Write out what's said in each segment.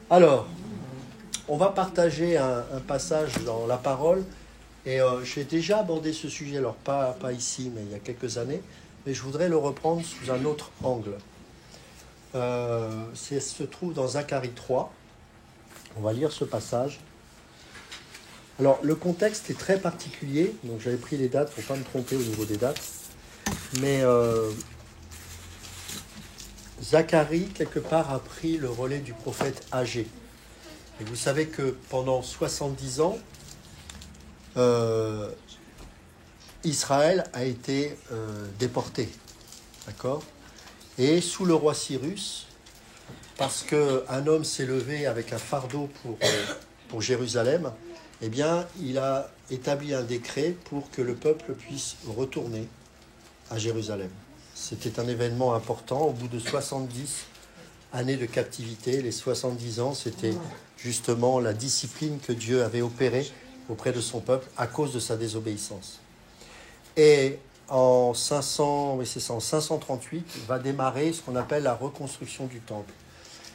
Alors, on va partager un passage dans la parole. Et j'ai déjà abordé ce sujet, alors pas ici, mais il y a quelques années. Mais je voudrais le reprendre sous un autre angle. Ça se trouve dans Zacharie 3. On va lire ce passage. Alors, le contexte est très particulier. Donc, j'avais pris les dates, il ne faut pas me tromper au niveau des dates. Mais Zacharie, quelque part, a pris le relais du prophète Agé. Et vous savez que pendant 70 ans, Israël a été déporté. D'accord ? Et sous le roi Cyrus, parce qu'un homme s'est levé avec un fardeau pour Jérusalem, eh bien, il a établi un décret pour que le peuple puisse retourner à Jérusalem. C'était un événement important. Au bout de 70 années de captivité, les 70 ans, c'était justement la discipline que Dieu avait opérée auprès de son peuple à cause de sa désobéissance. Et en 538, va démarrer ce qu'on appelle la reconstruction du temple.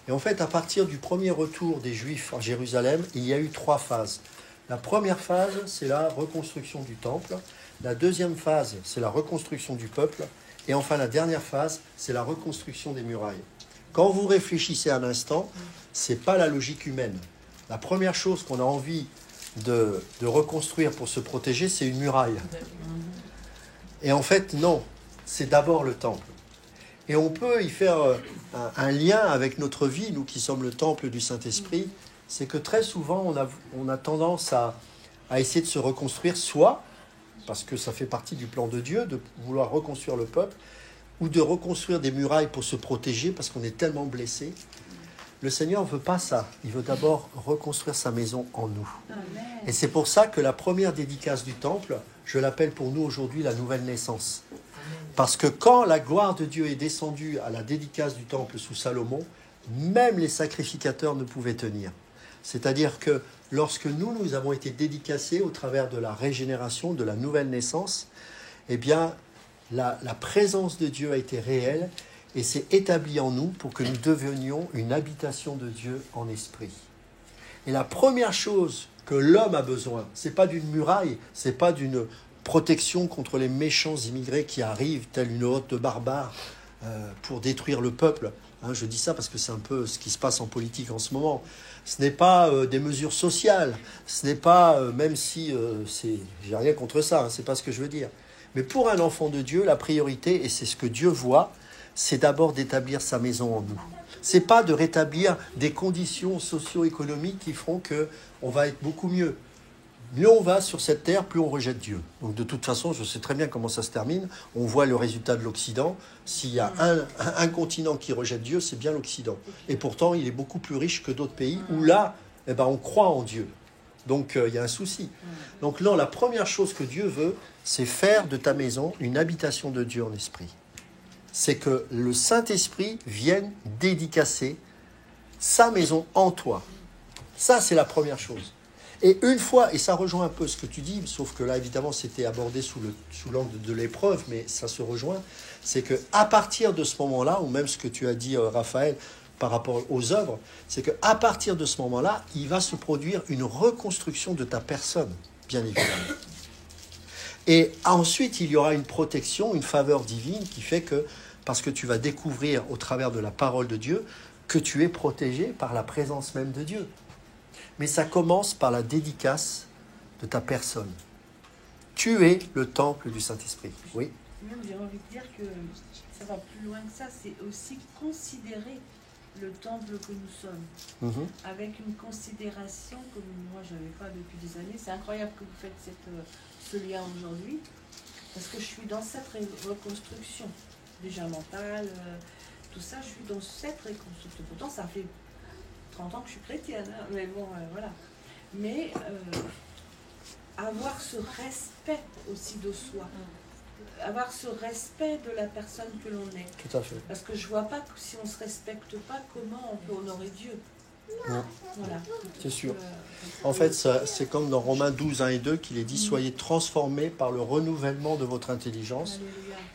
Et en fait, à partir du premier retour des Juifs à Jérusalem, il y a eu 3 phases. La première phase, c'est la reconstruction du temple. La deuxième phase, c'est la reconstruction du peuple. Et enfin, la dernière phase, c'est la reconstruction des murailles. Quand vous réfléchissez un instant, ce n'est pas la logique humaine. La première chose qu'on a envie de reconstruire pour se protéger, c'est une muraille. Et en fait, non, c'est d'abord le temple. Et on peut y faire un lien avec notre vie, nous qui sommes le temple du Saint-Esprit, c'est que très souvent, on a tendance à essayer de se reconstruire, soit parce que ça fait partie du plan de Dieu, de vouloir reconstruire le peuple, ou de reconstruire des murailles pour se protéger, parce qu'on est tellement blessé. Le Seigneur ne veut pas ça. Il veut d'abord reconstruire sa maison en nous. Amen. Et c'est pour ça que la première dédicace du temple, je l'appelle pour nous aujourd'hui la nouvelle naissance. Parce que quand la gloire de Dieu est descendue à la dédicace du temple sous Salomon, même les sacrificateurs ne pouvaient tenir. C'est-à-dire que lorsque nous avons été dédicacés au travers de la régénération, de la nouvelle naissance, eh bien, la présence de Dieu a été réelle et s'est établie en nous pour que nous devenions une habitation de Dieu en esprit. Et la première chose que l'homme a besoin, ce n'est pas d'une muraille, ce n'est pas d'une protection contre les méchants immigrés qui arrivent, telle une horde de barbares, pour détruire le peuple. Je dis ça parce que c'est un peu ce qui se passe en politique en ce moment. Ce n'est pas des mesures sociales, ce n'est pas, même si j'ai rien contre ça, c'est pas ce que je veux dire. Mais pour un enfant de Dieu, la priorité, et c'est ce que Dieu voit, c'est d'abord d'établir sa maison en nous. C'est pas de rétablir des conditions socio-économiques qui feront qu'on va être beaucoup mieux. Mieux on va sur cette terre, plus on rejette Dieu. Donc de toute façon, je sais très bien comment ça se termine. On voit le résultat de l'Occident. S'il y a un continent qui rejette Dieu, c'est bien l'Occident. Et pourtant, il est beaucoup plus riche que d'autres pays où là, on croit en Dieu. Donc il y a un souci. Donc non, la première chose que Dieu veut, c'est faire de ta maison une habitation de Dieu en esprit. C'est que le Saint-Esprit vienne dédicacer sa maison en toi. Ça, c'est la première chose. Et une fois, et ça rejoint un peu ce que tu dis, sauf que là, évidemment, c'était abordé sous l'angle de l'épreuve, mais ça se rejoint, c'est qu'à partir de ce moment-là, ou même ce que tu as dit, Raphaël, par rapport aux œuvres, c'est qu'à partir de ce moment-là, il va se produire une reconstruction de ta personne, bien évidemment. Et ensuite, il y aura une protection, une faveur divine qui fait que, parce que tu vas découvrir au travers de la parole de Dieu, que tu es protégé par la présence même de Dieu. Mais ça commence par la dédicace de ta personne. Tu es le temple du Saint-Esprit. Oui. Même j'ai envie de dire que ça va plus loin que ça, c'est aussi considérer le temple que nous sommes, avec une considération que moi je n'avais pas depuis des années. C'est incroyable que vous faites ce lien aujourd'hui, parce que je suis dans cette reconstruction, déjà mentale, tout ça, je suis dans cette reconstruction. Pourtant, ça fait 30 ans que je suis chrétienne, hein, mais bon, voilà. Mais avoir ce respect aussi de soi, avoir ce respect de la personne que l'on est. Tout à fait. Parce que je ne vois pas que si on ne se respecte pas, comment on peut honorer Dieu. Non. Voilà. C'est sûr. En fait, c'est comme dans Romains 12, 1 et 2 qu'il est dit « Soyez transformés par le renouvellement de votre intelligence,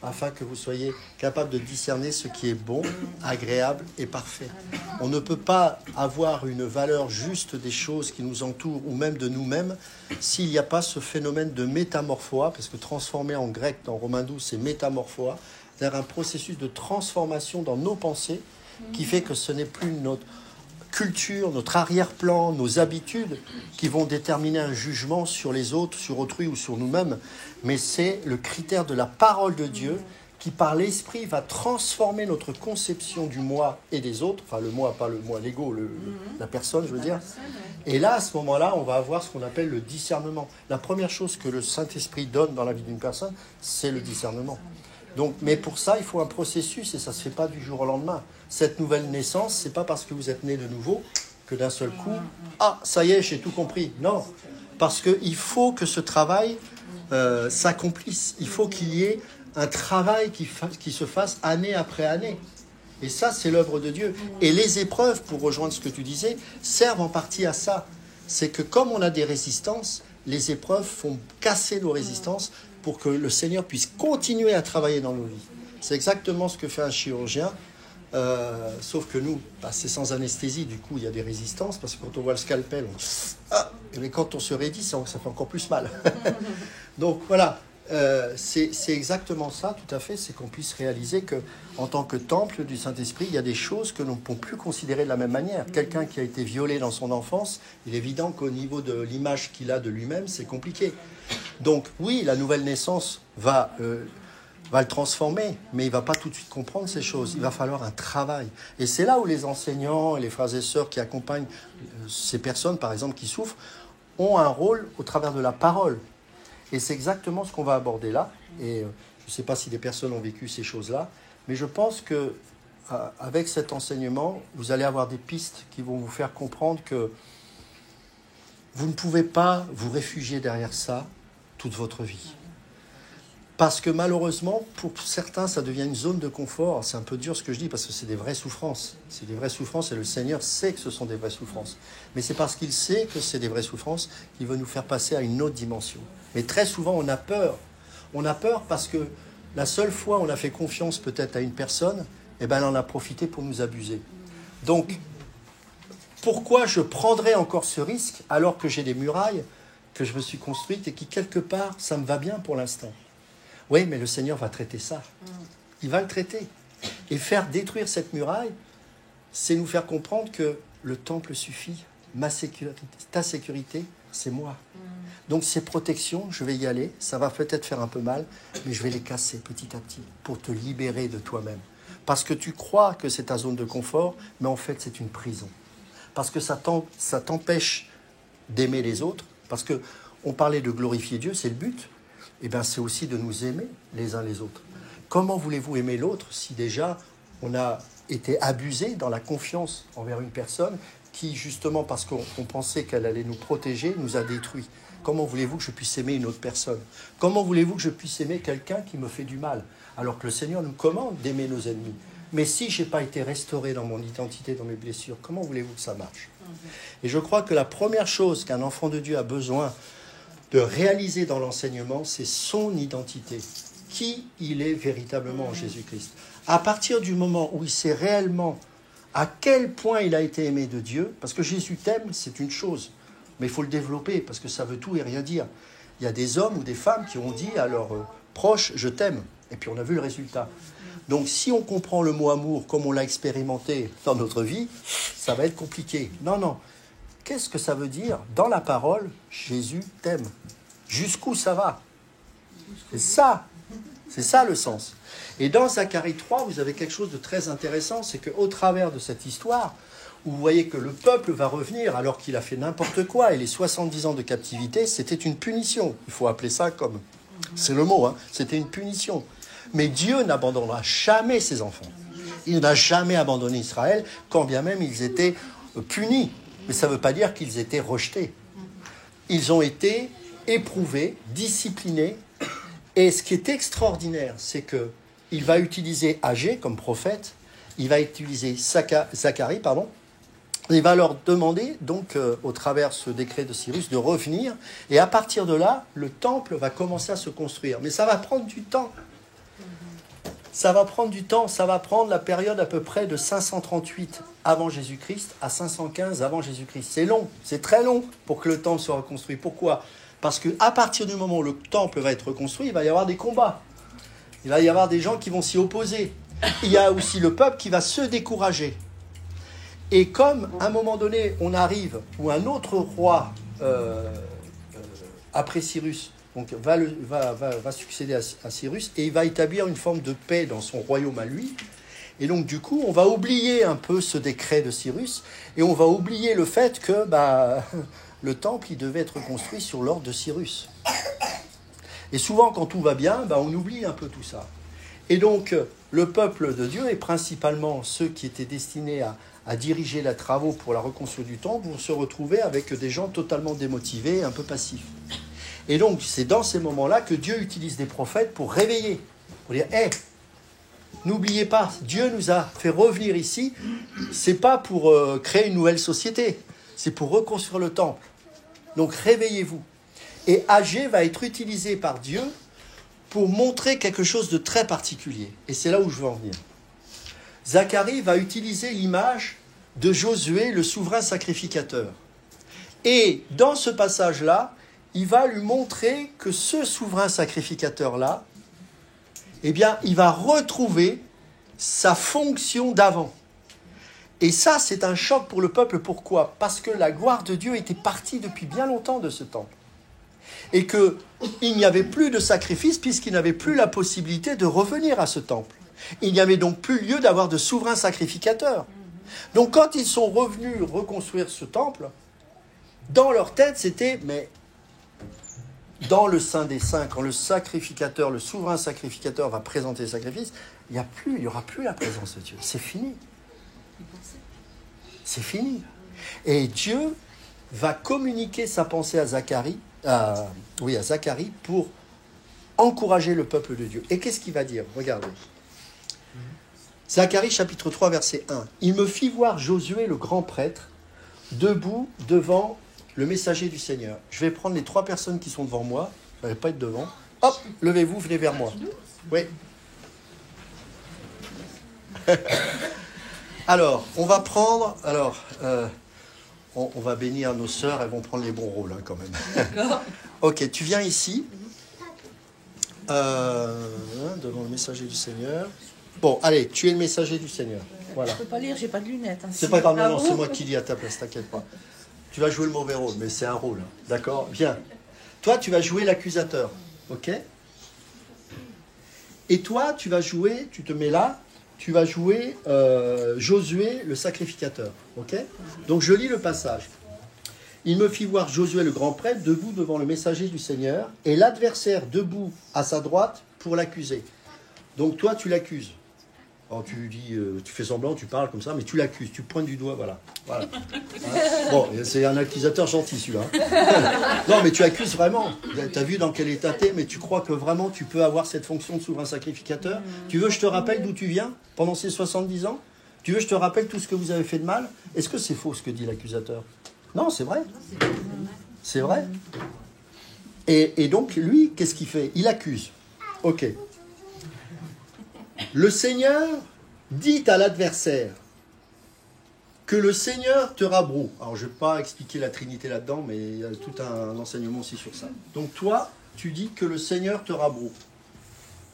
afin que vous soyez capables de discerner ce qui est bon, agréable et parfait. On ne peut pas avoir une valeur juste des choses qui nous entourent ou même de nous-mêmes s'il n'y a pas ce phénomène de métamorphoa, parce que transformer en grec dans Romains 12, c'est métamorphoa, c'est-à-dire un processus de transformation dans nos pensées qui fait que ce n'est plus notre culture, notre arrière-plan, nos habitudes qui vont déterminer un jugement sur les autres, sur autrui ou sur nous-mêmes, mais c'est le critère de la parole de Dieu qui, par l'esprit, va transformer notre conception du moi et des autres, enfin le moi, pas le moi, l'ego, la personne, je veux dire. Et là, à ce moment-là, on va avoir ce qu'on appelle le discernement. La première chose que le Saint-Esprit donne dans la vie d'une personne, c'est le discernement. Donc, mais pour ça, il faut un processus et ça ne se fait pas du jour au lendemain. Cette nouvelle naissance, ce n'est pas parce que vous êtes né de nouveau que d'un seul coup, ah, ça y est, j'ai tout compris. Non, parce qu'il faut que ce travail s'accomplisse. Il faut qu'il y ait un travail qui se fasse année après année. Et ça, c'est l'œuvre de Dieu. Et les épreuves, pour rejoindre ce que tu disais, servent en partie à ça. C'est que comme on a des résistances, les épreuves font casser nos résistances pour que le Seigneur puisse continuer à travailler dans nos vies. C'est exactement ce que fait un chirurgien, sauf que nous, c'est sans anesthésie, du coup il y a des résistances, parce que quand on voit le scalpel, mais quand on se raidit, ça fait encore plus mal. Donc voilà, c'est exactement ça, tout à fait, c'est qu'on puisse réaliser qu'en tant que temple du Saint-Esprit, il y a des choses que l'on ne peut plus considérer de la même manière. Quelqu'un qui a été violé dans son enfance, il est évident qu'au niveau de l'image qu'il a de lui-même, c'est compliqué. Donc oui, la nouvelle naissance va le transformer, mais il ne va pas tout de suite comprendre ces choses. Il va falloir un travail. Et c'est là où les enseignants et les frères et sœurs qui accompagnent ces personnes, par exemple, qui souffrent, ont un rôle au travers de la parole. Et c'est exactement ce qu'on va aborder là. Et je ne sais pas si des personnes ont vécu ces choses-là, mais je pense qu'avec cet enseignement, vous allez avoir des pistes qui vont vous faire comprendre que vous ne pouvez pas vous réfugier derrière ça toute votre vie. Parce que malheureusement, pour certains, ça devient une zone de confort. C'est un peu dur ce que je dis, parce que c'est des vraies souffrances. C'est des vraies souffrances et le Seigneur sait que ce sont des vraies souffrances. Mais c'est parce qu'il sait que c'est des vraies souffrances qu'il veut nous faire passer à une autre dimension. Mais très souvent, on a peur. On a peur parce que la seule fois où on a fait confiance peut-être à une personne, eh ben, elle en a profité pour nous abuser. Donc, pourquoi je prendrais encore ce risque alors que j'ai des murailles que je me suis construites et qui, quelque part, ça me va bien pour l'instant? Oui, mais le Seigneur va traiter ça. Il va le traiter. Et faire détruire cette muraille, c'est nous faire comprendre que le temple suffit. Ta sécurité, c'est moi. Donc ces protections, je vais y aller. Ça va peut-être faire un peu mal, mais je vais les casser petit à petit pour te libérer de toi-même. Parce que tu crois que c'est ta zone de confort, mais en fait, c'est une prison. Parce que ça t'empêche d'aimer les autres. Parce qu'on parlait de glorifier Dieu, c'est le but. Eh bien, c'est aussi de nous aimer les uns les autres. Comment voulez-vous aimer l'autre si déjà on a été abusé dans la confiance envers une personne qui, justement, parce qu'on pensait qu'elle allait nous protéger, nous a détruits? Comment voulez-vous que je puisse aimer une autre personne? Comment voulez-vous que je puisse aimer quelqu'un qui me fait du mal? Alors que le Seigneur nous commande d'aimer nos ennemis. Mais si je n'ai pas été restauré dans mon identité, dans mes blessures, comment voulez-vous que ça marche? Et je crois que la première chose qu'un enfant de Dieu a besoin de réaliser dans l'enseignement, c'est son identité. Qui il est véritablement en Jésus-Christ. À partir du moment où il sait réellement à quel point il a été aimé de Dieu, parce que Jésus t'aime, c'est une chose, mais il faut le développer, parce que ça veut tout et rien dire. Il y a des hommes ou des femmes qui ont dit à leurs proches « je t'aime », et puis on a vu le résultat. Donc si on comprend le mot amour comme on l'a expérimenté dans notre vie, ça va être compliqué. Non. Qu'est-ce que ça veut dire? Dans la parole, Jésus t'aime. Jusqu'où ça va? C'est ça le sens. Et dans Zacharie 3, vous avez quelque chose de très intéressant, c'est qu'au travers de cette histoire, où vous voyez que le peuple va revenir alors qu'il a fait n'importe quoi, et les 70 ans de captivité, c'était une punition. Il faut appeler ça comme... C'est le mot, c'était une punition. Mais Dieu n'abandonnera jamais ses enfants. Il n'a jamais abandonné Israël, quand bien même ils étaient punis. Mais ça ne veut pas dire qu'ils étaient rejetés. Ils ont été éprouvés, disciplinés. Et ce qui est extraordinaire, c'est qu'il va utiliser Agé comme prophète, il va utiliser Zacharie, et il va leur demander, donc, au travers de ce décret de Cyrus, de revenir. Et à partir de là, le temple va commencer à se construire. Mais ça va prendre du temps. Ça va prendre du temps, ça va prendre la période à peu près de 538 avant Jésus-Christ à 515 avant Jésus-Christ. C'est long, c'est très long pour que le temple soit reconstruit. Pourquoi ? Parce qu'à partir du moment où le temple va être reconstruit, il va y avoir des combats. Il va y avoir des gens qui vont s'y opposer. Il y a aussi le peuple qui va se décourager. Et comme à un moment donné, on arrive, où un autre roi, après Cyrus, donc va succéder à Cyrus, et il va établir une forme de paix dans son royaume à lui. Et donc du coup, on va oublier un peu ce décret de Cyrus, et on va oublier le fait que le temple, il devait être construit sur l'ordre de Cyrus. Et souvent, quand tout va bien, on oublie un peu tout ça. Et donc, le peuple de Dieu, et principalement ceux qui étaient destinés à diriger les travaux pour la reconstruction du temple, vont se retrouver avec des gens totalement démotivés, un peu passifs. Et donc, c'est dans ces moments-là que Dieu utilise des prophètes pour réveiller, pour dire « Hé, n'oubliez pas, Dieu nous a fait revenir ici, c'est pas pour créer une nouvelle société, c'est pour reconstruire le temple. Donc, réveillez-vous. » Et Agé va être utilisé par Dieu pour montrer quelque chose de très particulier. Et c'est là où je veux en venir. Zacharie va utiliser l'image de Josué, le souverain sacrificateur. Et dans ce passage-là, il va lui montrer que ce souverain sacrificateur-là, eh bien, il va retrouver sa fonction d'avant. Et ça, c'est un choc pour le peuple. Pourquoi ? Parce que la gloire de Dieu était partie depuis bien longtemps de ce temple. Et qu'il n'y avait plus de sacrifice puisqu'il n'avait plus la possibilité de revenir à ce temple. Il n'y avait donc plus lieu d'avoir de souverain sacrificateur. Donc quand ils sont revenus reconstruire ce temple, dans leur tête, c'était, mais dans le Saint des Saints, quand le sacrificateur, le souverain sacrificateur va présenter le sacrifice, il n'y aura plus la présence de Dieu. C'est fini. C'est fini. Et Dieu va communiquer sa pensée à Zacharie, pour encourager le peuple de Dieu. Et qu'est-ce qu'il va dire ? Regardez. Zacharie chapitre 3 verset 1. « Il me fit voir Josué le grand prêtre debout devant le messager du Seigneur. » Je vais prendre les 3 personnes qui sont devant moi. Vous n'allez pas être devant. Hop, levez-vous, venez vers moi. Oui. Alors, on va prendre... on va bénir nos sœurs, elles vont prendre les bons rôles quand même. D'accord. Ok, tu viens ici, devant le messager du Seigneur. Bon, allez, tu es le messager du Seigneur. Voilà. Je ne peux pas lire, j'ai pas de lunettes. Hein, c'est pas grave, non, c'est moi qui lis à ta place, t'inquiète pas. Tu vas jouer le mauvais rôle, mais c'est un rôle, d'accord ? Viens. Toi, tu vas jouer l'accusateur, ok ? Et toi, tu vas jouer, tu te mets là, tu vas jouer Josué, le sacrificateur, ok ? Donc, je lis le passage. Il me fit voir Josué, le grand prêtre, debout devant le messager du Seigneur, et l'adversaire debout à sa droite pour l'accuser. Donc, toi, tu l'accuses. Alors, tu dis, tu fais semblant, tu parles comme ça, mais tu l'accuses, tu pointes du doigt, voilà. Hein ? Bon, c'est un accusateur gentil, celui-là. Non, mais tu accuses vraiment. Tu as vu dans quel état t'es, mais tu crois que vraiment tu peux avoir cette fonction de souverain sacrificateur ? Tu veux que je te rappelle d'où tu viens pendant ces 70 ans ? Tu veux que je te rappelle tout ce que vous avez fait de mal ? Est-ce que c'est faux ce que dit l'accusateur ? Non, c'est vrai. C'est vrai. Et donc, lui, qu'est-ce qu'il fait ? Il accuse. Ok. Le Seigneur dit à l'adversaire que le Seigneur te rabroue. Alors, je ne vais pas expliquer la Trinité là-dedans, mais il y a tout un enseignement aussi sur ça. Donc, toi, tu dis que le Seigneur te rabroue.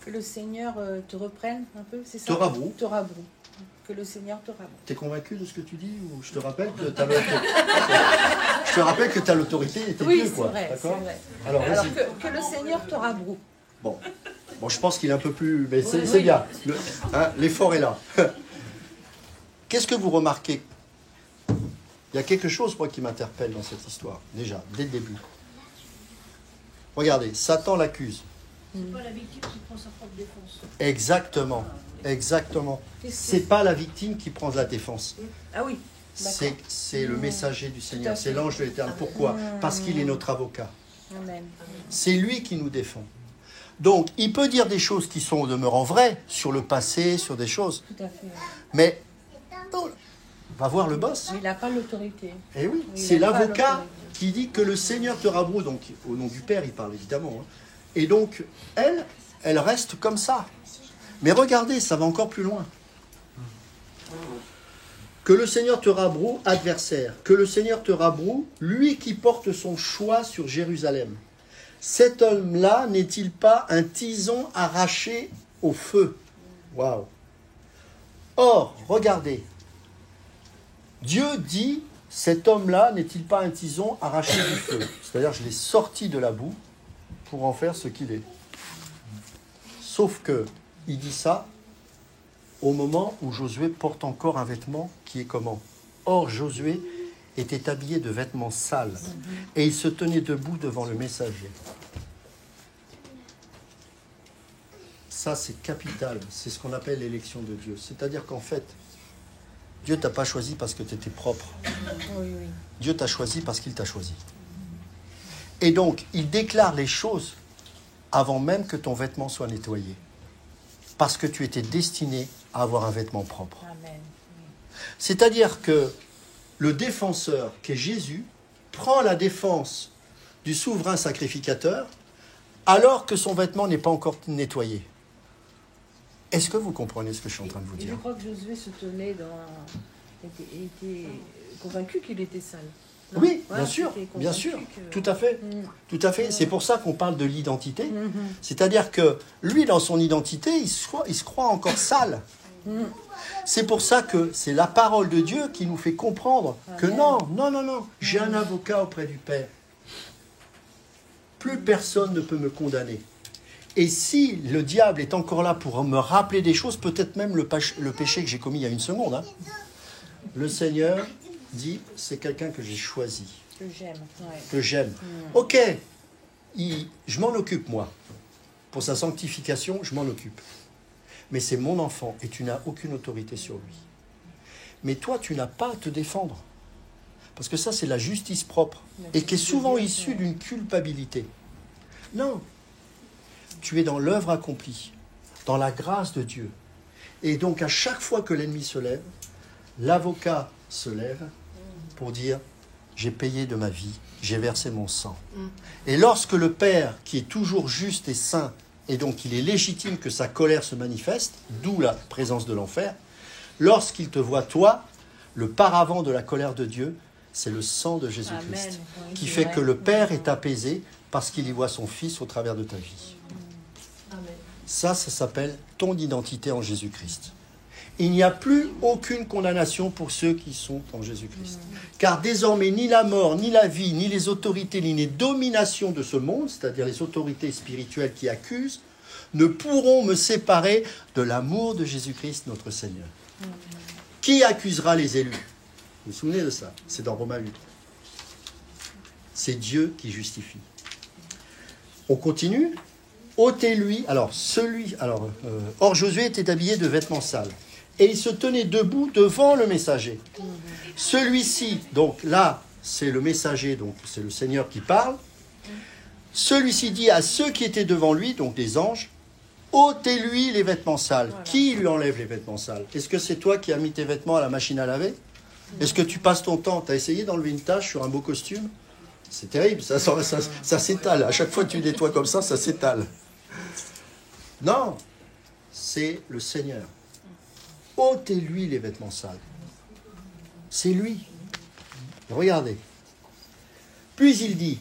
Que le Seigneur te reprenne un peu, c'est ça ? Te rabroue. Te rabroue. Que le Seigneur te rabroue. T'es convaincu de ce que tu dis ou je te rappelle que tu as l'autorité. Je te rappelle que tu as l'autorité et t'es Dieu, quoi. Vrai, d'accord ? C'est vrai. Alors que le Seigneur te rabroue. Bon, je pense qu'il est un peu plus... Mais c'est bien. L'effort est là. Qu'est-ce que vous remarquez ? Il y a quelque chose, moi, qui m'interpelle dans cette histoire, déjà, dès le début. Regardez, Satan l'accuse. C'est pas la victime qui prend sa propre défense. Exactement. C'est pas la victime qui prend la défense. Ah oui. C'est le messager du Seigneur, c'est l'ange de l'Éternel. Pourquoi ? Parce qu'il est notre avocat. Amen. C'est lui qui nous défend. Donc, il peut dire des choses qui sont au demeurant vraies, sur le passé, sur des choses. Tout à fait. Mais, non, va voir le boss. Il n'a pas l'autorité. Eh oui, c'est l'avocat qui dit que le Seigneur te rabroue. Donc, au nom du Père, il parle évidemment. Hein. Et donc, elle reste comme ça. Mais regardez, ça va encore plus loin. Que le Seigneur te rabroue, adversaire. Que le Seigneur te rabroue, lui qui porte son choix sur Jérusalem. Cet homme-là n'est-il pas un tison arraché au feu? Waouh! Or, regardez, Dieu dit, cet homme-là n'est-il pas un tison arraché du feu? C'est-à-dire, je l'ai sorti de la boue pour en faire ce qu'il est. Sauf que, il dit ça au moment où Josué porte encore un vêtement qui est comment? Or, Josué était habillé de vêtements sales et il se tenait debout devant le messager. Ça, c'est capital. C'est ce qu'on appelle l'élection de Dieu. C'est-à-dire qu'en fait, Dieu ne t'a pas choisi parce que tu étais propre. Oui, oui. Dieu t'a choisi parce qu'il t'a choisi. Et donc, il déclare les choses avant même que ton vêtement soit nettoyé. Parce que tu étais destiné à avoir un vêtement propre. Amen. C'est-à-dire que le défenseur, qui est Jésus, prend la défense du souverain sacrificateur alors que son vêtement n'est pas encore nettoyé. Est-ce que vous comprenez ce que je suis en train de vous dire? Je crois que Josué se tenait était convaincu qu'il était sale. Non? Oui, Ouais, bien sûr, que... tout à fait, tout à fait. C'est pour ça qu'on parle de l'identité. C'est-à-dire que lui, dans son identité, il se croit encore sale. C'est pour ça que c'est la parole de Dieu qui nous fait comprendre que non, j'ai un avocat auprès du Père. Plus personne ne peut me condamner. Et si le diable est encore là pour me rappeler des choses, peut-être même le péché que j'ai commis il y a une seconde, hein, le Seigneur dit, c'est quelqu'un que j'ai choisi. Que j'aime. Ouais. Que j'aime. Ok, je m'en occupe, moi. Pour sa sanctification, je m'en occupe. Mais c'est mon enfant et tu n'as aucune autorité sur lui. Mais toi, tu n'as pas à te défendre. Parce que ça, c'est la justice propre. Et qui est souvent issue d'une culpabilité. Non. Tu es dans l'œuvre accomplie, dans la grâce de Dieu. Et donc, à chaque fois que l'ennemi se lève, l'avocat se lève pour dire « J'ai payé de ma vie, j'ai versé mon sang. » Et lorsque le Père, qui est toujours juste et saint, et donc il est légitime que sa colère se manifeste, d'où la présence de l'enfer, lorsqu'il te voit, toi, le paravent de la colère de Dieu, c'est le sang de Jésus-Christ, qui fait que le Père est apaisé parce qu'il y voit son Fils au travers de ta vie. Ça s'appelle ton identité en Jésus-Christ. Il n'y a plus aucune condamnation pour ceux qui sont en Jésus-Christ. Car désormais, ni la mort, ni la vie, ni les autorités, ni les dominations de ce monde, c'est-à-dire les autorités spirituelles qui accusent, ne pourront me séparer de l'amour de Jésus-Christ, notre Seigneur. Qui accusera les élus? Vous vous souvenez de ça? C'est dans Romains 8. C'est Dieu qui justifie. On continue. Ôtez-lui, or Josué était habillé de vêtements sales, et il se tenait debout devant le messager. Celui-ci, donc là, c'est le messager, donc c'est le Seigneur qui parle. Celui-ci dit à ceux qui étaient devant lui, donc des anges, ôtez-lui les vêtements sales. Voilà. Qui lui enlève les vêtements sales? Est-ce que c'est toi qui as mis tes vêtements à la machine à laver? Est-ce que tu passes ton temps? Tu as essayé d'enlever une tache sur un beau costume? C'est terrible, ça s'étale. À chaque fois que tu nettoies comme ça s'étale. Non, c'est le Seigneur. Ôtez-lui les vêtements sales. C'est lui. Regardez. Puis il dit,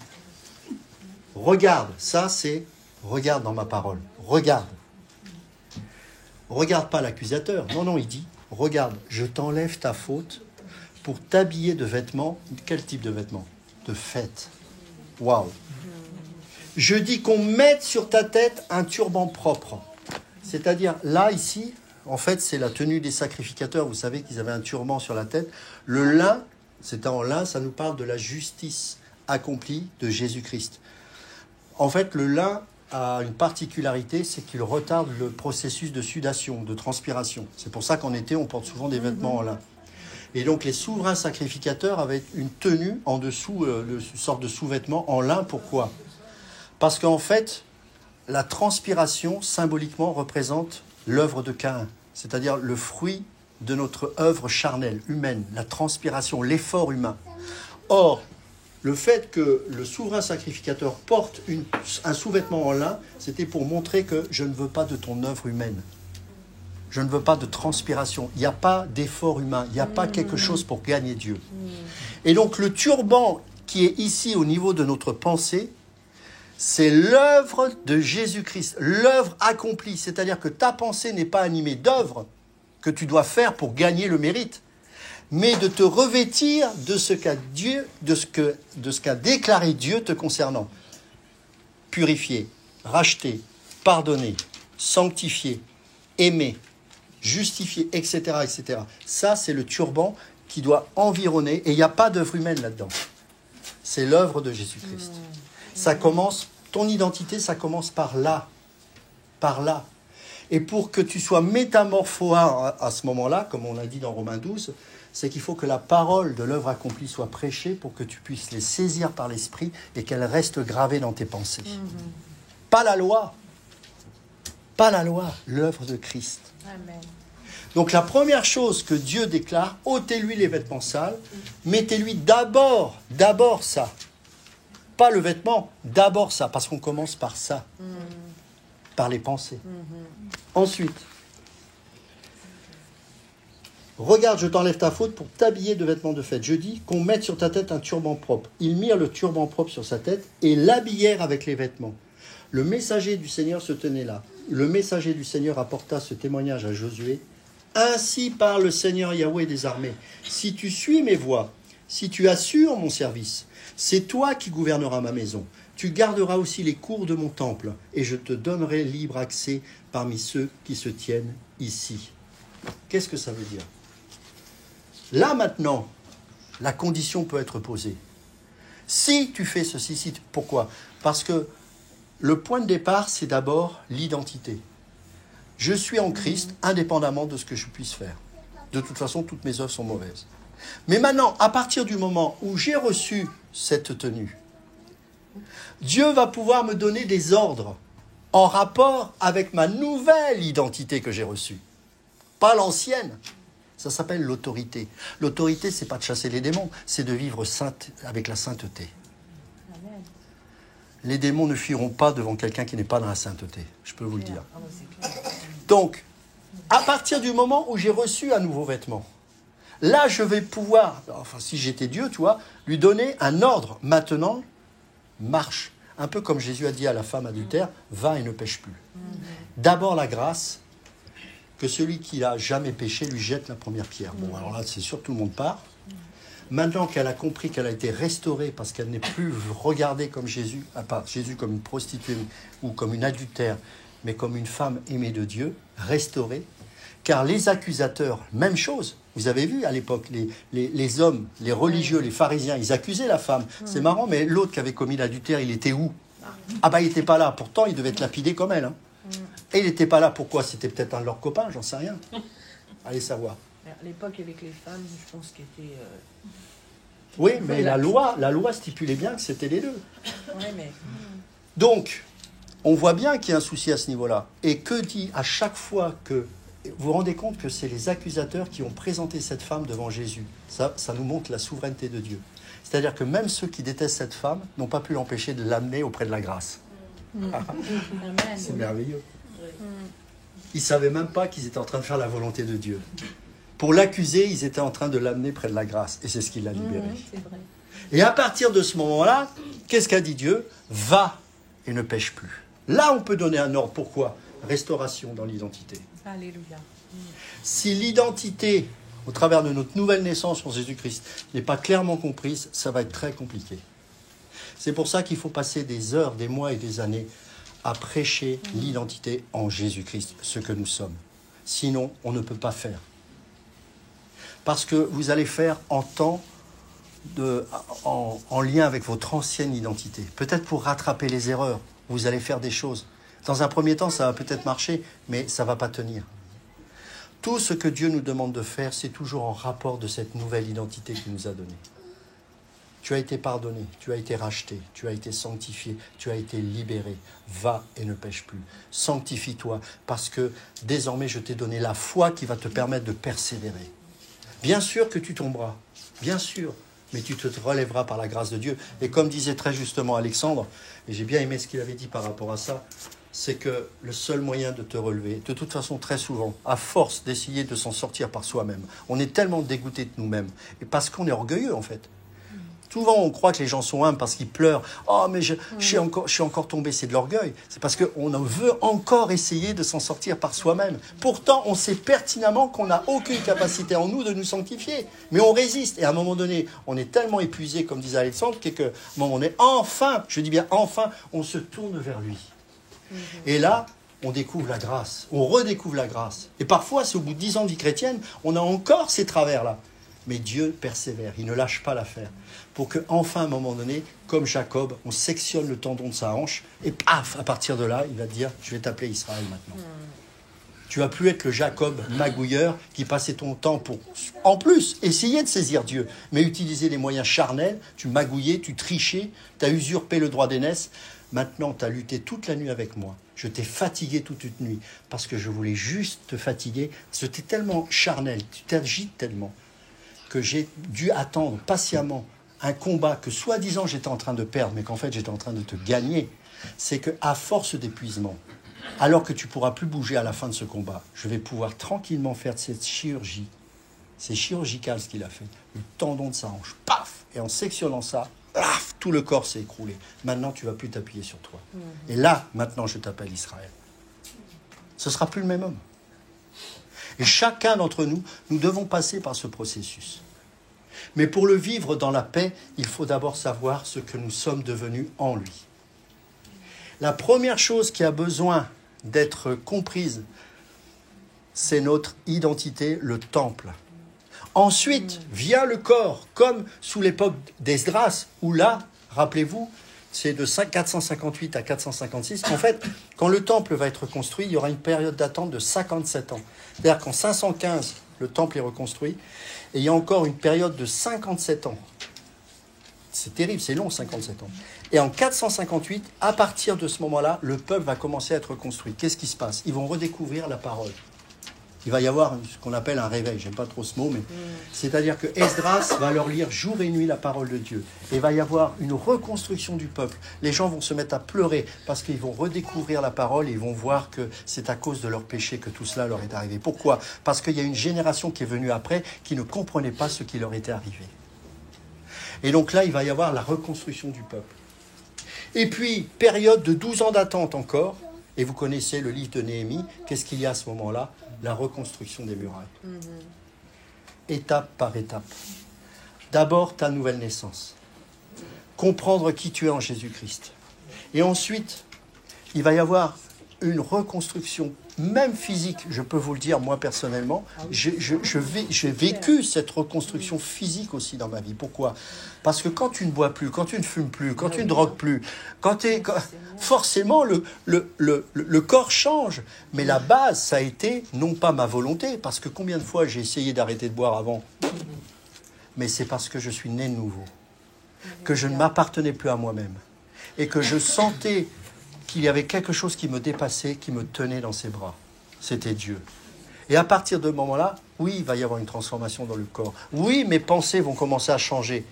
regarde, ça c'est, regarde dans ma parole, regarde. Regarde pas l'accusateur. Non, il dit, regarde, je t'enlève ta faute pour t'habiller de vêtements. Quel type de vêtements? De fête. Waouh. Je dis qu'on mette sur ta tête un turban propre. C'est-à-dire, là, ici, en fait, c'est la tenue des sacrificateurs. Vous savez qu'ils avaient un turban sur la tête. Le lin, c'était en lin, ça nous parle de la justice accomplie de Jésus-Christ. En fait, le lin a une particularité, c'est qu'il retarde le processus de sudation, de transpiration. C'est pour ça qu'en été, on porte souvent des vêtements en lin. Et donc, les souverains sacrificateurs avaient une tenue en dessous, une sorte de sous-vêtement en lin. Pourquoi? Parce qu'en fait, la transpiration, symboliquement, représente l'œuvre de Caïn, c'est-à-dire le fruit de notre œuvre charnelle, humaine, la transpiration, l'effort humain. Or, le fait que le souverain sacrificateur porte un sous-vêtement en lin, c'était pour montrer que je ne veux pas de ton œuvre humaine. Je ne veux pas de transpiration. Il n'y a pas d'effort humain. Il n'y a pas quelque chose pour gagner Dieu. Et donc le turban qui est ici au niveau de notre pensée, c'est l'œuvre de Jésus-Christ, l'œuvre accomplie. C'est-à-dire que ta pensée n'est pas animée d'œuvres que tu dois faire pour gagner le mérite, mais de te revêtir de ce qu'a Dieu, de ce qu'a déclaré Dieu te concernant. Purifier, racheter, pardonner, sanctifier, aimer, justifier, etc., etc. Ça, c'est le turban qui doit environner, et il n'y a pas d'œuvre humaine là-dedans. C'est l'œuvre de Jésus-Christ. Ça commence, ton identité, ça commence par là. Par là. Et pour que tu sois métamorphosé à ce moment-là, comme on l'a dit dans Romains 12, c'est qu'il faut que la parole de l'œuvre accomplie soit prêchée pour que tu puisses les saisir par l'esprit et qu'elles restent gravées dans tes pensées. Pas la loi. Pas la loi, l'œuvre de Christ. Amen. Donc la première chose que Dieu déclare, ôtez-lui les vêtements sales, mettez-lui d'abord ça. Pas le vêtement, d'abord ça, parce qu'on commence par ça, par les pensées. Ensuite, regarde, je t'enlève ta faute pour t'habiller de vêtements de fête. Je dis qu'on mette sur ta tête un turban propre. Ils mirent le turban propre sur sa tête et l'habillèrent avec les vêtements. Le messager du Seigneur se tenait là. Le messager du Seigneur apporta ce témoignage à Josué. Ainsi parle le Seigneur Yahweh des armées. Si tu suis mes voies, si tu assures mon service, c'est toi qui gouverneras ma maison. Tu garderas aussi les cours de mon temple, et je te donnerai libre accès parmi ceux qui se tiennent ici. Qu'est-ce que ça veut dire ? Là maintenant, la condition peut être posée. Si tu fais ceci, pourquoi ? Parce que le point de départ, c'est d'abord l'identité. Je suis en Christ, indépendamment de ce que je puisse faire. De toute façon, toutes mes œuvres sont mauvaises. Mais maintenant, à partir du moment où j'ai reçu cette tenue, Dieu va pouvoir me donner des ordres en rapport avec ma nouvelle identité que j'ai reçue. Pas l'ancienne. Ça s'appelle l'autorité. L'autorité, c'est pas de chasser les démons, c'est de vivre avec la sainteté. Amen. Les démons ne fuiront pas devant quelqu'un qui n'est pas dans la sainteté. Je peux vous le dire. Ah ouais, c'est clair. Donc, à partir du moment où j'ai reçu un nouveau vêtement, là, je vais pouvoir, enfin, si j'étais Dieu, tu vois, lui donner un ordre. Maintenant, marche. Un peu comme Jésus a dit à la femme adultère, va et ne pêche plus. D'abord la grâce, que celui qui n'a jamais péché lui jette la première pierre. Bon, alors là, c'est sûr, tout le monde part. Maintenant qu'elle a compris qu'elle a été restaurée parce qu'elle n'est plus regardée comme Jésus, pas Jésus comme une prostituée ou comme une adultère, mais comme une femme aimée de Dieu, restaurée. Car les accusateurs, même chose. Vous avez vu à l'époque, les hommes, les religieux, les pharisiens, ils accusaient la femme. C'est marrant, mais l'autre qui avait commis l'adultère, il était où ? Ah bah il n'était pas là. Pourtant, il devait être lapidé comme elle. Hein. Et il n'était pas là. Pourquoi ? C'était peut-être un de leurs copains, j'en sais rien. Allez savoir. À l'époque, avec les femmes, je pense qu'elle était... Oui, mais la loi stipulait bien que c'était les deux. Ouais, mais... Donc, on voit bien qu'il y a un souci à ce niveau-là. Et que dit à chaque fois que... Vous vous rendez compte que c'est les accusateurs qui ont présenté cette femme devant Jésus. Ça nous montre la souveraineté de Dieu. C'est-à-dire que même ceux qui détestent cette femme n'ont pas pu l'empêcher de l'amener auprès de la grâce. C'est merveilleux. Ils ne savaient même pas qu'ils étaient en train de faire la volonté de Dieu. Pour l'accuser, ils étaient en train de l'amener près de la grâce. Et c'est ce qui l'a libéré. C'est vrai. Et à partir de ce moment-là, qu'est-ce qu'a dit Dieu ? Va et ne pêche plus. Là, on peut donner un ordre. Pourquoi ? Restauration dans l'identité. Alléluia. Si l'identité, au travers de notre nouvelle naissance en Jésus-Christ, n'est pas clairement comprise, ça va être très compliqué. C'est pour ça qu'il faut passer des heures, des mois et des années à prêcher l'identité en Jésus-Christ, ce que nous sommes. Sinon, on ne peut pas faire. Parce que vous allez faire en lien avec votre ancienne identité. Peut-être pour rattraper les erreurs, vous allez faire des choses. Dans un premier temps, ça va peut-être marcher, mais ça ne va pas tenir. Tout ce que Dieu nous demande de faire, c'est toujours en rapport de cette nouvelle identité qu'il nous a donnée. Tu as été pardonné, tu as été racheté, tu as été sanctifié, tu as été libéré. Va et ne pêche plus. Sanctifie-toi, parce que désormais, je t'ai donné la foi qui va te permettre de persévérer. Bien sûr que tu tomberas, bien sûr, mais tu te relèveras par la grâce de Dieu. Et comme disait très justement Alexandre, et j'ai bien aimé ce qu'il avait dit par rapport à ça, c'est que le seul moyen de te relever, de toute façon très souvent, à force d'essayer de s'en sortir par soi-même, on est tellement dégoûté de nous-mêmes, et parce qu'on est orgueilleux en fait. Souvent, on croit que les gens sont humbles parce qu'ils pleurent. « Oh, mais je suis encore tombé. » C'est de l'orgueil. C'est parce qu'on veut encore essayer de s'en sortir par soi-même. Pourtant, on sait pertinemment qu'on n'a aucune capacité en nous de nous sanctifier. Mais on résiste. Et à un moment donné, on est tellement épuisé, comme disait Alexandre, qu'à un moment donné, enfin, je dis bien enfin, on se tourne vers lui. Et là, on découvre la grâce. On redécouvre la grâce. Et parfois, c'est au bout de 10 ans de vie chrétienne, on a encore ces travers-là. Mais Dieu persévère. Il ne lâche pas l'affaire. Pour qu'enfin, à un moment donné, comme Jacob, on sectionne le tendon de sa hanche, et paf, à partir de là, il va te dire, je vais t'appeler Israël maintenant. Tu vas plus être le Jacob magouilleur qui passait ton temps pour, en plus, essayer de saisir Dieu, mais utiliser les moyens charnels, tu magouillais, tu trichais, tu as usurpé le droit d'aînesse. Maintenant, tu as lutté toute la nuit avec moi. Je t'ai fatigué toute une nuit, parce que je voulais juste te fatiguer, parce que tu es tellement charnel, tu t'agites tellement, que j'ai dû attendre patiemment un combat que soi-disant j'étais en train de perdre, mais qu'en fait j'étais en train de te gagner. C'est qu'à force d'épuisement, alors que tu ne pourras plus bouger à la fin de ce combat, je vais pouvoir tranquillement faire cette chirurgie. C'est chirurgical ce qu'il a fait. Le tendon de sa hanche, paf! Et en sectionnant ça, paf, tout le corps s'est écroulé. Maintenant, tu ne vas plus t'appuyer sur toi. Et là, maintenant, je t'appelle Israël. Ce ne sera plus le même homme. Et chacun d'entre nous, nous devons passer par ce processus. Mais pour le vivre dans la paix, il faut d'abord savoir ce que nous sommes devenus en lui. La première chose qui a besoin d'être comprise, c'est notre identité, le temple. Ensuite, vient le corps, comme sous l'époque d'Esdras, où là, rappelez-vous, c'est de 458 à 456. En fait, quand le temple va être construit, il y aura une période d'attente de 57 ans. C'est-à-dire qu'en 515, le temple est reconstruit, et il y a encore une période de 57 ans. C'est terrible, c'est long, 57 ans. Et en 458, à partir de ce moment-là, le peuple va commencer à être reconstruit. Qu'est-ce qui se passe? Ils vont redécouvrir la parole. Il va y avoir ce qu'on appelle un réveil, j'aime pas trop ce mot, mais c'est-à-dire que Esdras va leur lire jour et nuit la parole de Dieu. Et il va y avoir une reconstruction du peuple. Les gens vont se mettre à pleurer parce qu'ils vont redécouvrir la parole et ils vont voir que c'est à cause de leur péché que tout cela leur est arrivé. Pourquoi? Parce qu'il y a une génération qui est venue après qui ne comprenait pas ce qui leur était arrivé. Et donc là, il va y avoir la reconstruction du peuple. Et puis, période de 12 ans d'attente encore, et vous connaissez le livre de Néhémie, qu'est-ce qu'il y a à ce moment-là? La reconstruction des murailles. Étape par étape. D'abord, ta nouvelle naissance. Comprendre qui tu es en Jésus-Christ. Et ensuite, il va y avoir une reconstruction, même physique, je peux vous le dire, moi personnellement, j'ai vécu cette reconstruction physique aussi dans ma vie. Pourquoi? Parce que quand tu ne bois plus, quand tu ne fumes plus, quand tu ne drogues plus, forcément le corps change. Mais la base, ça a été non pas ma volonté, parce que combien de fois j'ai essayé d'arrêter de boire avant, mais c'est parce que je suis né de nouveau, que je ne m'appartenais plus à moi-même, et que je sentais qu'il y avait quelque chose qui me dépassait, qui me tenait dans ses bras. C'était Dieu. Et à partir de ce moment-là, oui, il va y avoir une transformation dans le corps. Oui, mes pensées vont commencer à changer.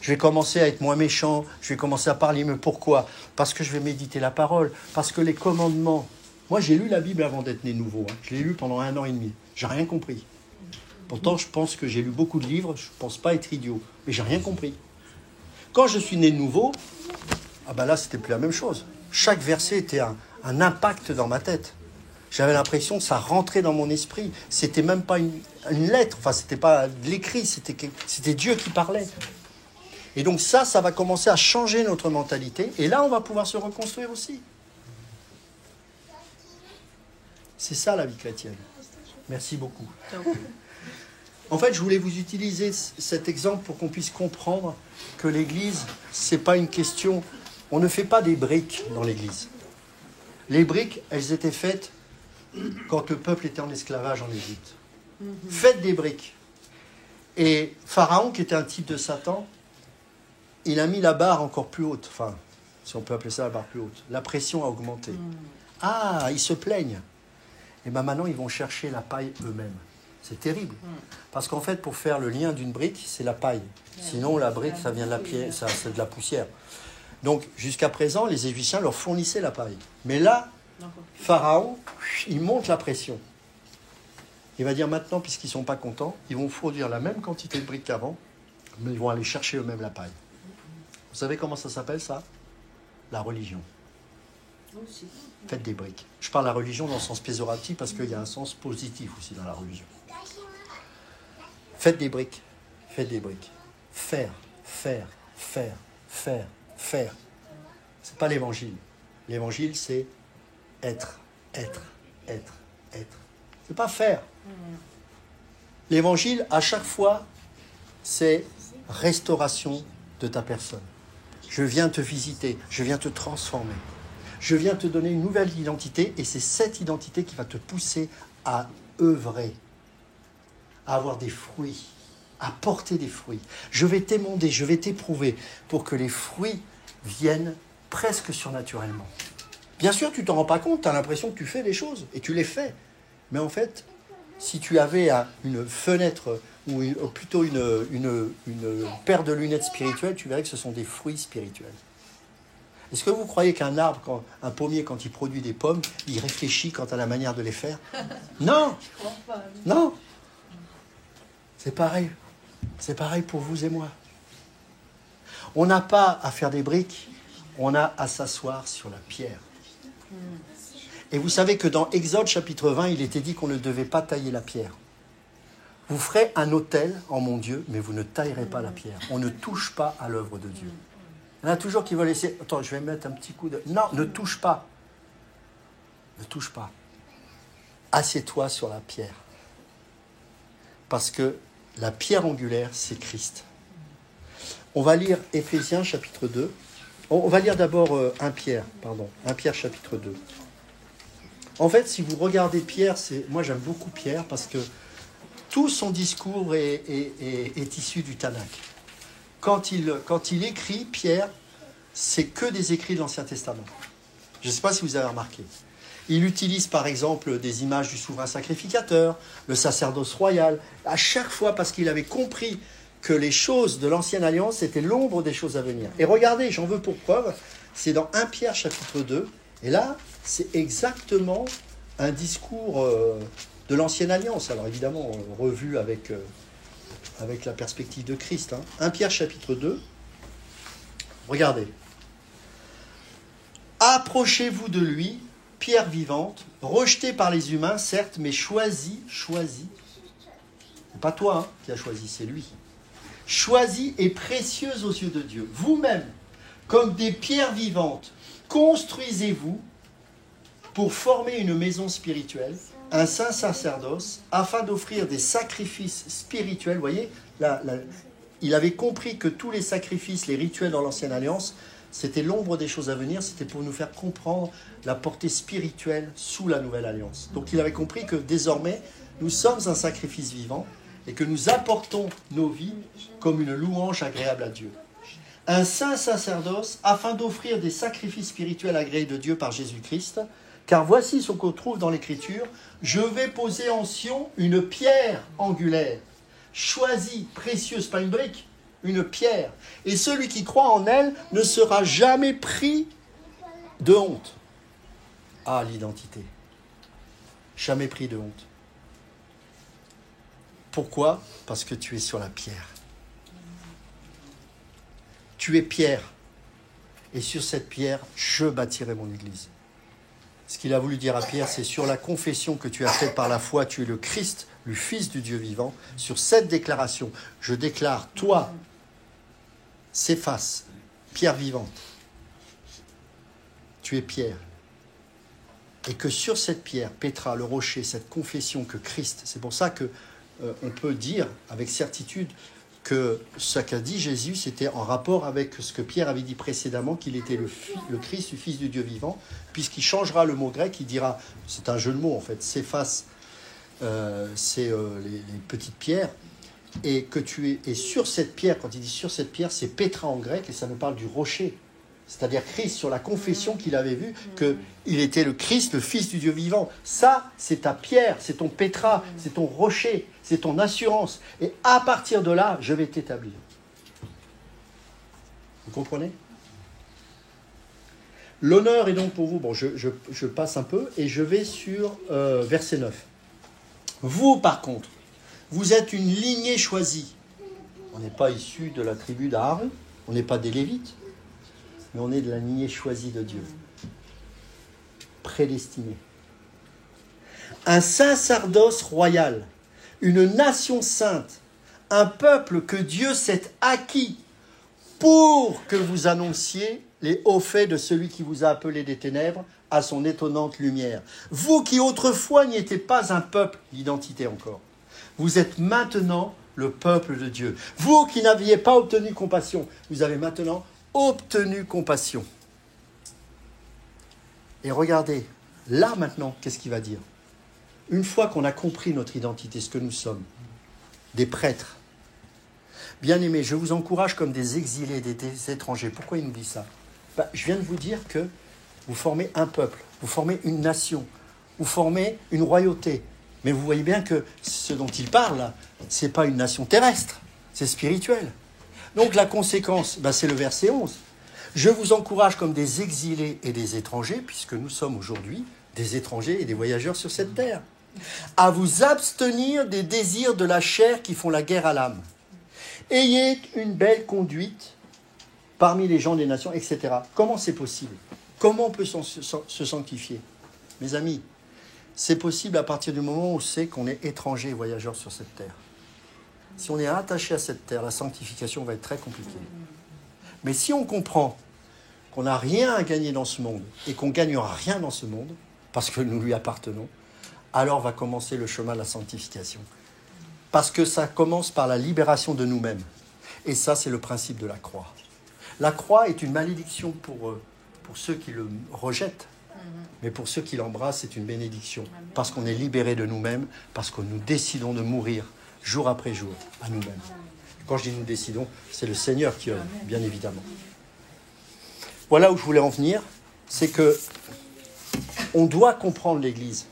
Je vais commencer à être moins méchant, je vais commencer à parler, mais pourquoi? Parce que je vais méditer la parole, parce que les commandements... Moi, j'ai lu la Bible avant d'être né nouveau. Je l'ai lu pendant 1 an et demi. J'ai rien compris. Pourtant, je pense que j'ai lu beaucoup de livres, je ne pense pas être idiot, mais j'ai rien compris. Quand je suis né de nouveau, ah ben là, c'était plus la même chose. Chaque verset était un impact dans ma tête. J'avais l'impression que ça rentrait dans mon esprit. C'était même pas une lettre, enfin, c'était pas de l'écrit, c'était Dieu qui parlait. Et donc ça va commencer à changer notre mentalité. Et là, on va pouvoir se reconstruire aussi. C'est ça la vie chrétienne. Merci beaucoup. En fait, je voulais vous utiliser cet exemple pour qu'on puisse comprendre que l'Église, c'est pas une question... On ne fait pas des briques dans l'Église. Les briques, elles étaient faites quand le peuple était en esclavage en Égypte. Faites des briques. Et Pharaon, qui était un type de Satan, il a mis la barre encore plus haute. Enfin, si on peut appeler ça la barre plus haute. La pression a augmenté. Ah, ils se plaignent. Et bien maintenant, ils vont chercher la paille eux-mêmes. C'est terrible. Parce qu'en fait, pour faire le lien d'une brique, c'est la paille. Sinon, la brique, ça vient de la pierre, c'est de la poussière. Donc, jusqu'à présent, les Égyptiens leur fournissaient la paille. Mais là, Pharaon, il monte la pression. Il va dire maintenant, puisqu'ils ne sont pas contents, ils vont produire la même quantité de briques qu'avant, mais ils vont aller chercher eux-mêmes la paille. Vous savez comment ça s'appelle ça? La religion. Faites des briques. Je parle de la religion dans le sens péjoratif parce qu'il y a un sens positif aussi dans la religion. Faites des briques. Faites des briques. Faire. C'est pas l'évangile. L'évangile, c'est être. C'est pas faire. L'évangile, à chaque fois, c'est restauration de ta personne. Je viens te visiter, je viens te transformer. Je viens te donner une nouvelle identité et c'est cette identité qui va te pousser à œuvrer, à avoir des fruits, à porter des fruits. Je vais t'émonder, je vais t'éprouver pour que les fruits viennent presque surnaturellement. Bien sûr, tu ne t'en rends pas compte, tu as l'impression que tu fais des choses et tu les fais. Mais en fait, si tu avais une fenêtre ou plutôt une paire de lunettes spirituelles, tu verrais que ce sont des fruits spirituels. Est-ce que vous croyez qu'un arbre, un pommier, quand il produit des pommes, il réfléchit quant à la manière de les faire? Non. Non. C'est pareil. C'est pareil pour vous et moi. On n'a pas à faire des briques, on a à s'asseoir sur la pierre. Et vous savez que dans Exode chapitre 20, il était dit qu'on ne devait pas tailler la pierre. Vous ferez un autel en mon Dieu, mais vous ne taillerez pas la pierre. On ne touche pas à l'œuvre de Dieu. Il y en a toujours qui veulent laisser... Attends, je vais mettre un petit coup de... Non, ne touche pas. Ne touche pas. Assieds-toi sur la pierre. Parce que la pierre angulaire, c'est Christ. On va lire Éphésiens chapitre 2. On va lire d'abord 1 Pierre chapitre 2. En fait, si vous regardez Pierre, moi j'aime beaucoup Pierre parce que tout son discours est issu du Tanakh. Quand il écrit, Pierre, c'est que des écrits de l'Ancien Testament. Je ne sais pas si vous avez remarqué. Il utilise par exemple des images du souverain sacrificateur, le sacerdoce royal, à chaque fois parce qu'il avait compris que les choses de l'Ancienne Alliance étaient l'ombre des choses à venir. Et regardez, j'en veux pour preuve, c'est dans 1 Pierre chapitre 2, et là, c'est exactement un discours de l'Ancienne Alliance, alors évidemment revu avec la perspective de Christ. 1 Pierre chapitre 2, regardez. Approchez-vous de lui, pierre vivante, rejetée par les humains, certes, mais choisie. C'est pas toi qui as choisi, c'est lui. Choisie et précieuse aux yeux de Dieu. Vous-même, comme des pierres vivantes, construisez-vous pour former une maison spirituelle, un saint sacerdoce, afin d'offrir des sacrifices spirituels. Vous voyez, il avait compris que tous les sacrifices, les rituels dans l'Ancienne Alliance, c'était l'ombre des choses à venir, c'était pour nous faire comprendre la portée spirituelle sous la Nouvelle Alliance. Donc il avait compris que désormais, nous sommes un sacrifice vivant et que nous apportons nos vies comme une louange agréable à Dieu. Un saint sacerdoce afin d'offrir des sacrifices spirituels agréés de Dieu par Jésus-Christ, car voici ce qu'on trouve dans l'Écriture, je vais poser en Sion une pierre angulaire, choisie, précieuse, pas une brique, une pierre, et celui qui croit en elle ne sera jamais pris de honte. Ah, l'identité. Jamais pris de honte. Pourquoi? Parce que tu es sur la pierre. Tu es pierre. Et sur cette pierre, je bâtirai mon église. Ce qu'il a voulu dire à Pierre, c'est sur la confession que tu as faite par la foi, tu es le Christ, le Fils du Dieu vivant. Sur cette déclaration, je déclare, toi, Céphas, pierre vivante, tu es pierre. Et que sur cette pierre, Pétra, le rocher, cette confession que Christ, c'est pour ça que on peut dire avec certitude que ce qu'a dit Jésus, c'était en rapport avec ce que Pierre avait dit précédemment, qu'il était le Christ, le Fils du Dieu vivant, puisqu'il changera le mot grec, il dira, c'est un jeu de mots en fait, Céphas, c'est les petites pierres, et que tu es, et sur cette pierre, quand il dit sur cette pierre, c'est Pétra en grec, et ça nous parle du rocher, c'est-à-dire Christ, sur la confession qu'il avait vue, qu'il était le Christ, le Fils du Dieu vivant. Ça, c'est ta pierre, c'est ton Pétra, c'est ton rocher, c'est ton assurance. Et à partir de là, je vais t'établir. Vous comprenez? L'honneur est donc pour vous. Bon, je passe un peu et je vais sur verset 9. Vous, par contre, vous êtes une lignée choisie. On n'est pas issu de la tribu d'Aaron, on n'est pas des Lévites, mais on est de la lignée choisie de Dieu. Prédestiné. Un sacerdoce royal, une nation sainte, un peuple que Dieu s'est acquis pour que vous annonciez les hauts faits de celui qui vous a appelé des ténèbres à son étonnante lumière. Vous qui autrefois n'étiez pas un peuple d'identité encore, vous êtes maintenant le peuple de Dieu. Vous qui n'aviez pas obtenu compassion, vous avez maintenant obtenu compassion. Et regardez, là maintenant, qu'est-ce qu'il va dire ? Une fois qu'on a compris notre identité, ce que nous sommes, des prêtres, bien-aimés, je vous encourage comme des exilés, des étrangers. Pourquoi il nous dit ça ? Je viens de vous dire que vous formez un peuple, vous formez une nation, vous formez une royauté. Mais vous voyez bien que ce dont il parle, là, ce n'est pas une nation terrestre, c'est spirituel. Donc la conséquence, c'est le verset 11. Je vous encourage comme des exilés et des étrangers, puisque nous sommes aujourd'hui des étrangers et des voyageurs sur cette terre, à vous abstenir des désirs de la chair qui font la guerre à l'âme. Ayez une belle conduite parmi les gens des nations, etc. Comment c'est possible ? Comment on peut se sanctifier ? Mes amis, c'est possible à partir du moment où c'est qu'on est étranger et voyageur sur cette terre. Si on est attaché à cette terre, la sanctification va être très compliquée. Mais si on comprend qu'on n'a rien à gagner dans ce monde et qu'on ne gagnera rien dans ce monde, parce que nous lui appartenons, alors va commencer le chemin de la sanctification. Parce que ça commence par la libération de nous-mêmes. Et ça, c'est le principe de la croix. La croix est une malédiction pour ceux qui le rejettent. Mais pour ceux qui l'embrassent, c'est une bénédiction. Parce qu'on est libéré de nous-mêmes, parce que nous décidons de mourir jour après jour à nous-mêmes. Quand je dis nous décidons, c'est le Seigneur qui œuvre, bien évidemment. Voilà où je voulais en venir, c'est que on doit comprendre l'Église,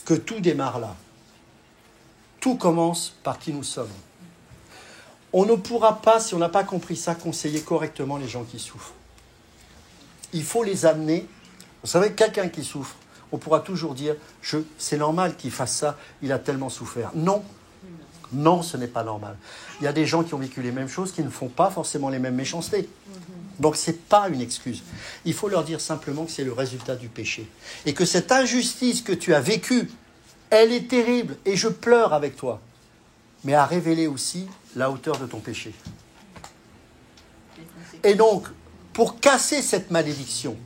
que tout démarre là. Tout commence par qui nous sommes. On ne pourra pas, si on n'a pas compris ça, conseiller correctement les gens qui souffrent. Il faut les amener. Vous savez, quelqu'un qui souffre, on pourra toujours dire « c'est normal qu'il fasse ça, il a tellement souffert ». Non, non, ce n'est pas normal. Il y a des gens qui ont vécu les mêmes choses, qui ne font pas forcément les mêmes méchancetés. Donc, ce n'est pas une excuse. Il faut leur dire simplement que c'est le résultat du péché. Et que cette injustice que tu as vécue, elle est terrible, et je pleure avec toi. Mais à révéler aussi la hauteur de ton péché. Et donc, pour casser cette malédiction,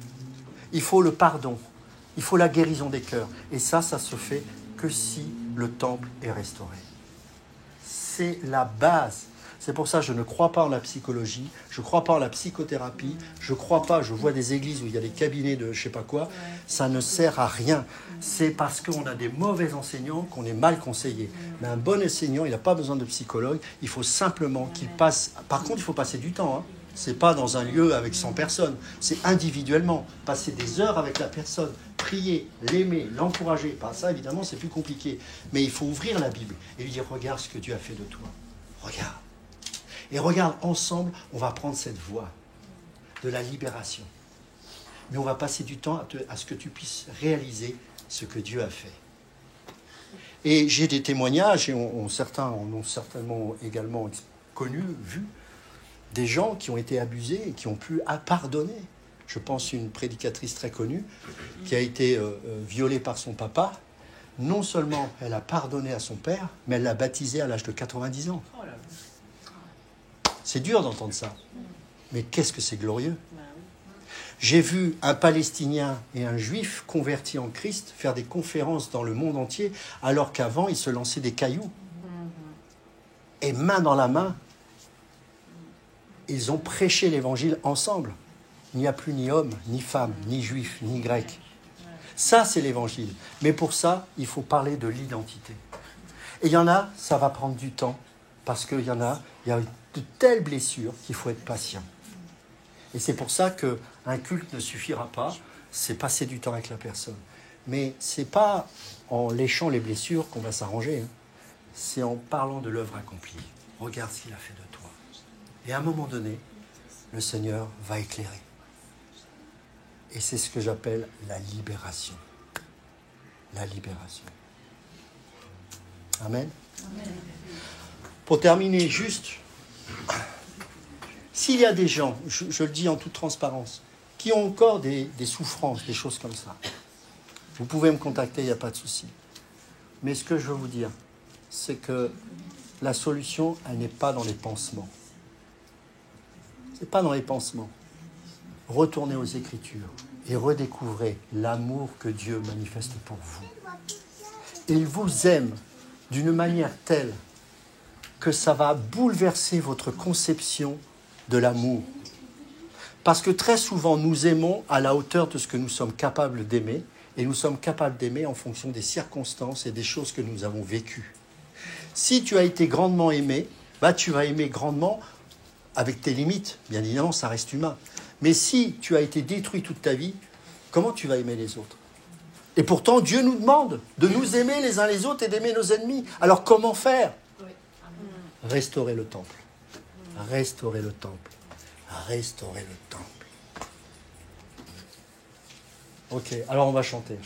il faut le pardon, il faut la guérison des cœurs. Et ça se fait que si le temple est restauré. C'est la base. C'est pour ça que je ne crois pas en la psychologie, je ne crois pas en la psychothérapie, je vois des églises où il y a des cabinets de je ne sais pas quoi, ça ne sert à rien. C'est parce qu'on a des mauvais enseignants qu'on est mal conseillés. Mais un bon enseignant, il n'a pas besoin de psychologue, il faut simplement qu'il passe... Par contre, il faut passer du temps, Ce n'est pas dans un lieu avec 100 personnes, c'est individuellement. Passer des heures avec la personne, prier, l'aimer, l'encourager. Pas ça, évidemment, c'est plus compliqué. Mais il faut ouvrir la Bible et lui dire « Regarde ce que Dieu a fait de toi. Regarde. » Et regarde, ensemble, on va prendre cette voie de la libération. Mais on va passer du temps à ce que tu puisses réaliser ce que Dieu a fait. Et j'ai des témoignages, et certains en ont certainement également connu, vu, des gens qui ont été abusés et qui ont pu pardonner. Je pense à une prédicatrice très connue qui a été violée par son papa. Non seulement elle a pardonné à son père, mais elle l'a baptisé à l'âge de 90 ans. C'est dur d'entendre ça. Mais qu'est-ce que c'est glorieux. J'ai vu un Palestinien et un Juif convertis en Christ faire des conférences dans le monde entier, alors qu'avant, ils se lançaient des cailloux. Et main dans la main, ils ont prêché l'évangile ensemble. Il n'y a plus ni homme, ni femme, ni juif, ni grec. Ça, c'est l'évangile. Mais pour ça, il faut parler de l'identité. Et il y en a, ça va prendre du temps, parce qu'il y a de telles blessures qu'il faut être patient. Et c'est pour ça qu'un culte ne suffira pas, c'est passer du temps avec la personne. Mais ce n'est pas en léchant les blessures qu'on va s'arranger. C'est en parlant de l'œuvre accomplie. Regarde ce qu'il a fait de toi. Et à un moment donné, le Seigneur va éclairer. Et c'est ce que j'appelle la libération. La libération. Amen. Amen. Pour terminer, juste, s'il y a des gens, je le dis en toute transparence, qui ont encore des souffrances, des choses comme ça, vous pouvez me contacter, il n'y a pas de souci. Mais ce que je veux vous dire, c'est que la solution, elle n'est pas dans les pansements. Ce n'est pas dans les pansements. Retournez aux Écritures et redécouvrez l'amour que Dieu manifeste pour vous. Et il vous aime d'une manière telle que ça va bouleverser votre conception de l'amour. Parce que très souvent, nous aimons à la hauteur de ce que nous sommes capables d'aimer, et nous sommes capables d'aimer en fonction des circonstances et des choses que nous avons vécues. Si tu as été grandement aimé, tu vas aimer grandement avec tes limites. Bien évidemment, ça reste humain. Mais si tu as été détruit toute ta vie, comment tu vas aimer les autres ? Et pourtant, Dieu nous demande de nous aimer les uns les autres et d'aimer nos ennemis. Alors comment faire ? Restaurer le temple. Restaurer le temple. Restaurer le temple. Ok, alors on va chanter.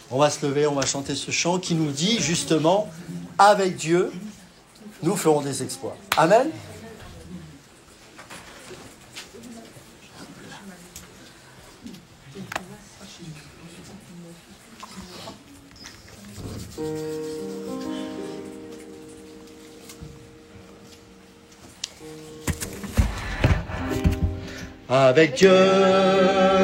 On va se lever, on va chanter ce chant qui nous dit justement, avec Dieu, nous ferons des exploits. Amen. Avec Dieu,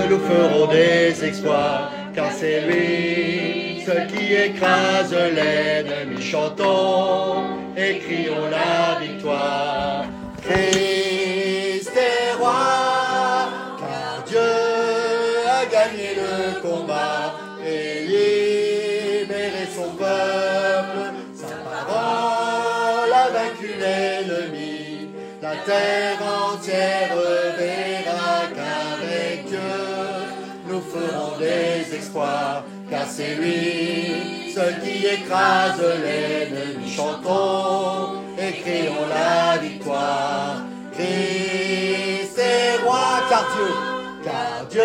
nous ferons des exploits, car c'est lui, seul qui écrase l'ennemi. Chantons et crions la victoire. Christ est roi, car Dieu a gagné le combat et libéré son peuple. Sa parole a vaincu l'ennemi, la terre entière verra qu'avec Dieu nous ferons des exploits, car c'est lui, seul qui écrase l'ennemi. Chantons et crions la victoire. Christ est roi, car Dieu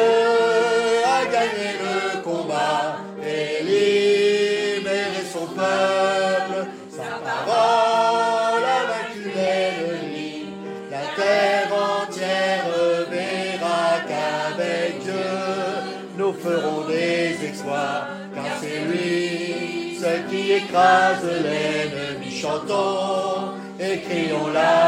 a gagné le combat et libéré son peuple. Sa parole a vaincu l'ennemi, la terre entière verra qu'avec Dieu nous ferons des exploits, car c'est lui, seul qui écrase l'ennemi. Chantons et crions la